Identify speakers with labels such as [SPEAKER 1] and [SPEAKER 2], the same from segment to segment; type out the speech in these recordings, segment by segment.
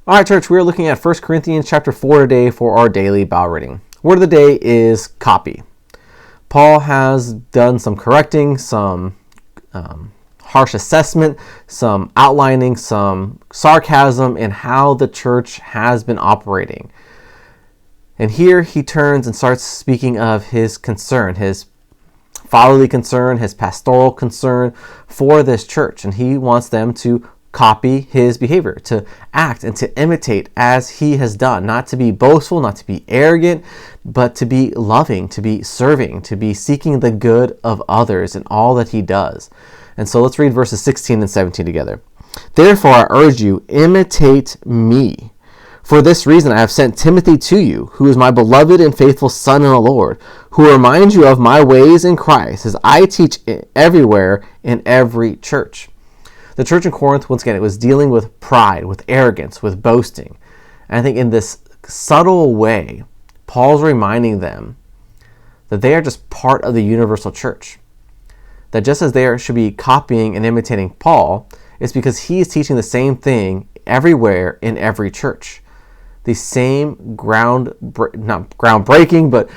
[SPEAKER 1] All right, church, we're looking at 1 Corinthians chapter 4 today for our daily Bible reading. Word of the day is copy. Paul has done some correcting, some harsh assessment, some outlining, some sarcasm in how the church has been operating. And here he turns and starts speaking of his concern, his fatherly concern, his pastoral concern for this church. And he wants them to copy his behavior, to act and to imitate as he has done, not to be boastful, not to be arrogant, but to be loving, to be serving, to be seeking the good of others in all that he does. And so let's read verses 16 and 17 together. Therefore, I urge you, imitate me. For this reason, I have sent Timothy to you, who is my beloved and faithful son in the Lord, who reminds you of my ways in Christ, as I teach everywhere in every church. The church in Corinth, once again, it was dealing with pride, with arrogance, with boasting. And I think in this subtle way, Paul's reminding them that they are just part of the universal church. That just as they should be copying and imitating Paul, it's because he is teaching the same thing everywhere in every church. The same not groundbreaking, but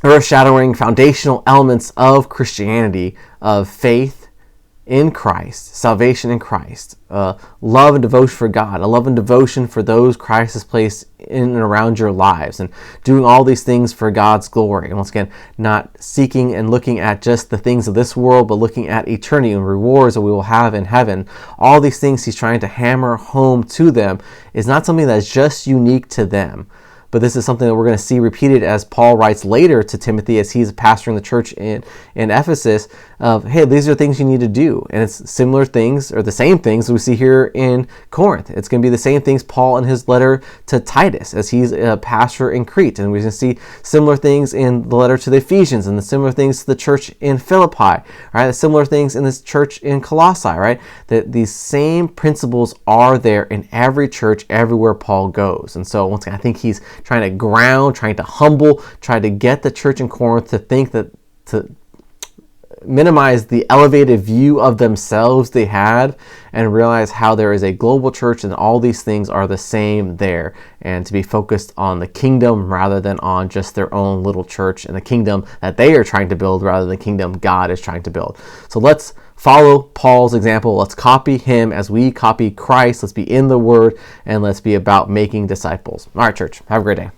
[SPEAKER 1] earth-shattering foundational elements of Christianity, of faith in Christ, salvation in Christ, love and devotion for God, a love and devotion for those Christ has placed in and around your lives, and doing all these things for God's glory. And once again, not seeking and looking at just the things of this world, but looking at eternity and rewards that we will have in heaven. All these things he's trying to hammer home to them is not something that's just unique to them. But this is something that we're going to see repeated as Paul writes later to Timothy as he's pastoring the church in Ephesus of, hey, these are things you need to do. And it's similar things, or the same things we see here in Corinth. It's going to be the same things Paul in his letter to Titus as he's a pastor in Crete. And we're going to see similar things in the letter to the Ephesians, and the similar things to the church in Philippi, right? The similar things in this church in Colossae, right? That these same principles are there in every church, everywhere Paul goes. And so once again, I think he's trying to ground, trying to humble, trying to get the church in Corinth to think that, to minimize the elevated view of themselves they had, and realize how there is a global church and all these things are the same there, and to be focused on the kingdom rather than on just their own little church and the kingdom that they are trying to build rather than the kingdom God is trying to build. So let's follow Paul's example. Let's copy him as we copy Christ. Let's be in the Word, and let's be about making disciples. All right, church, have a great day.